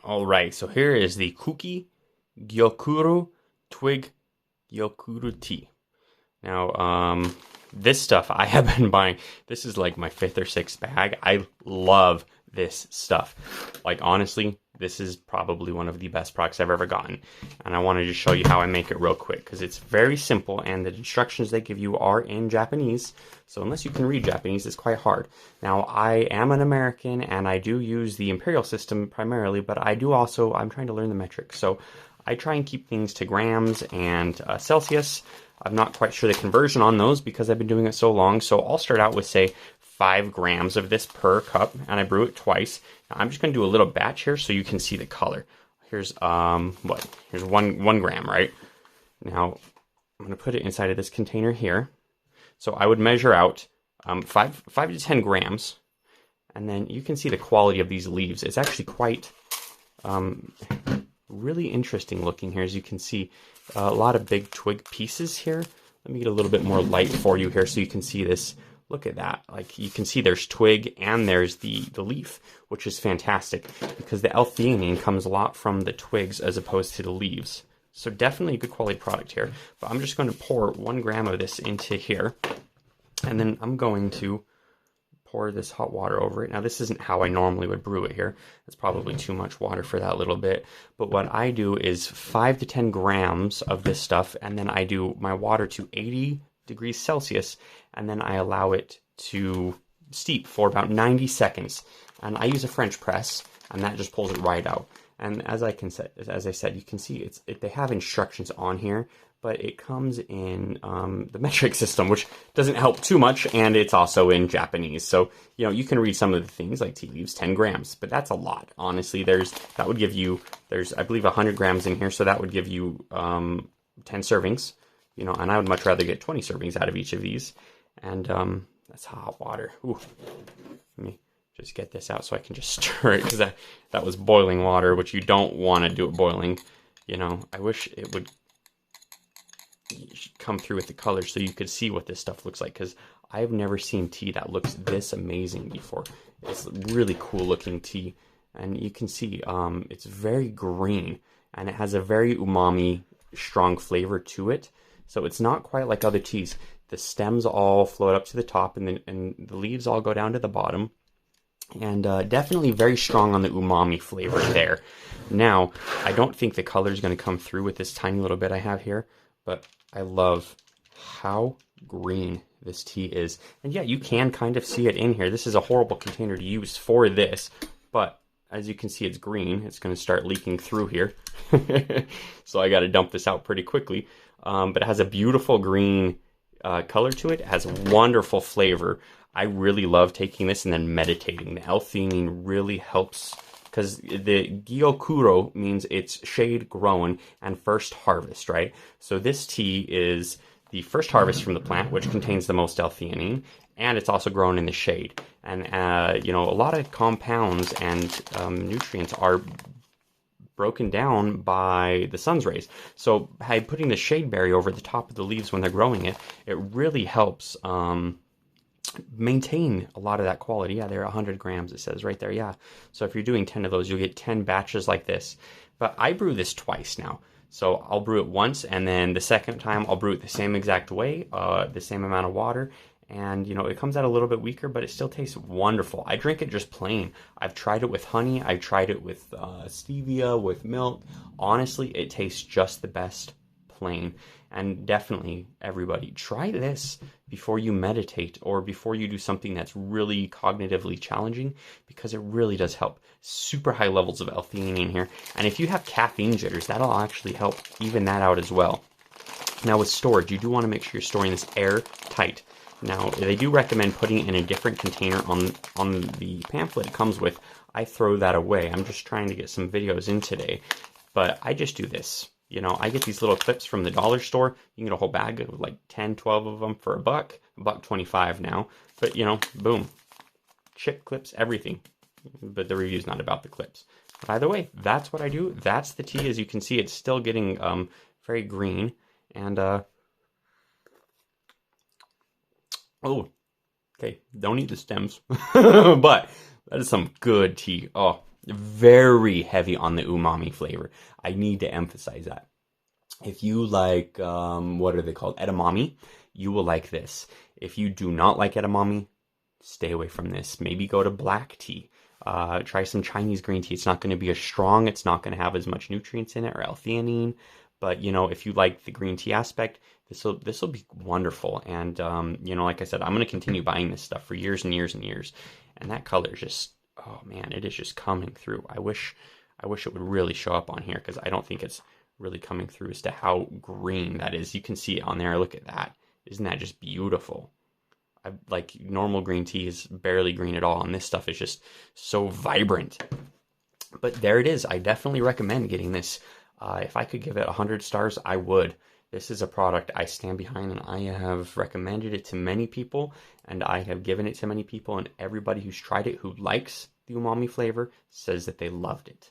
All right, so here is the Kuki Gyokuro Twig Gyokuro tea. Now, this stuff I have been buying. This is like my fifth or sixth bag. I love this stuff. Like, honestly, this is probably one of the best products I've ever gotten. And I want to just show you how I make it real quick because it's very simple and the instructions they give you are in Japanese. So unless you can read Japanese, it's quite hard. Now, I am an American and I do use the imperial system primarily, but I'm trying to learn the metrics. So I try and keep things to grams and Celsius. I'm not quite sure the conversion on those because I've been doing it so long. So I'll start out with, say, 5 grams of this per cup, and I brew it twice. Now I'm just going to do a little batch here so you can see the color. Here's Here's one gram, right? Now I'm going to put it inside of this container here. So I would measure out 5 to 10 grams, and then you can see the quality of these leaves. It's actually quite really interesting looking here. As you can see, a lot of big twig pieces here. Let me get a little bit more light for you here so you can see this. Look at that. Like, you can see there's twig and there's the leaf, which is fantastic because the L-theanine comes a lot from the twigs as opposed to the leaves. So definitely a good quality product here. But I'm just going to pour 1 gram of this into here, and then I'm going to pour this hot water over it. Now, this isn't how I normally would brew it here. It's probably too much water for that little bit. But what I do is 5 to 10 grams of this stuff, and then I do my water to 80 degrees Celsius, and then I allow it to steep for about 90 seconds. And I use a French press, and that just pulls it right out. And as I said, you can see they have instructions on here, but it comes in the metric system, which doesn't help too much, and it's also in Japanese. So, you can read some of the things like tea leaves, 10 grams, but that's a lot. Honestly, there's I believe 100 grams in here, so that would give you 10 servings, and I would much rather get 20 servings out of each of these. And that's hot water. Ooh. Let me just get this out so I can just stir it, because that was boiling water, which you don't want to do it boiling. I wish it would come through with the color so you could see what this stuff looks like, because I've never seen tea that looks this amazing before. It's really cool looking tea, and you can see it's very green, and it has a very umami strong flavor to it. So it's not quite like other teas. The stems all float up to the top, and the leaves all go down to the bottom. And definitely very strong on the umami flavor there. Now, I don't think the color is going to come through with this tiny little bit I have here, but I love how green this tea is. And yeah, you can kind of see it in here. This is a horrible container to use for this, but as you can see, it's green. It's going to start leaking through here. So I got to dump this out pretty quickly. But it has a beautiful green color to it. It has wonderful flavor. I really love taking this and then meditating. The L-theanine really helps, because the Gyokuro means it's shade grown and first harvest, right? So this tea is the first harvest from the plant, which contains the most L-theanine, and it's also grown in the shade. And, a lot of compounds and nutrients are broken down by the sun's rays. So by putting the shade barrier over the top of the leaves when they're growing it, it really helps maintain a lot of that quality. Yeah, they're 100 grams, it says right there. Yeah. So if you're doing 10 of those, you'll get 10 batches like this. But I brew this twice now. So I'll brew it once, and then the second time I'll brew it the same exact way, the same amount of water. And, it comes out a little bit weaker, but it still tastes wonderful. I drink it just plain. I've tried it with honey. I've tried it with stevia, with milk. Honestly, it tastes just the best plain. And definitely, everybody, try this before you meditate or before you do something that's really cognitively challenging, because it really does help. Super high levels of L-theanine here. And if you have caffeine jitters, that'll actually help even that out as well. Now, with storage, you do want to make sure you're storing this airtight. Now, they do recommend putting it in a different container on the pamphlet it comes with. I throw that away. I'm just trying to get some videos in today. But I just do this. I get these little clips from the dollar store. You can get a whole bag of like 10, 12 of them for $1.25 now. But, boom. Chip clips, everything. But the review's not about the clips. But either way, that's what I do. That's the tea. As you can see, it's still getting very green. And, oh, okay, don't eat the stems. But that is some good tea. Oh, very heavy on the umami flavor. I need to emphasize that. If you like, what are they called? Edamame, you will like this. If you do not like edamame, stay away from this. Maybe go to black tea. Try some Chinese green tea. It's not going to be as strong. It's not going to have as much nutrients in it or L-theanine. But, you know, if you like the green tea aspect, this will be wonderful. And, you know, like I said, I'm going to continue buying this stuff for years and years and years. And that color is just, oh man, it is just coming through. I wish it would really show up on here because I don't think it's really coming through as to how green that is. You can see it on there. Look at that. Isn't that just beautiful? Like normal green tea is barely green at all, and this stuff is just so vibrant. But there it is. I definitely recommend getting this. If I could give it 100 stars, I would. This is a product I stand behind, and I have recommended it to many people, and I have given it to many people, and everybody who's tried it who likes the umami flavor says that they loved it.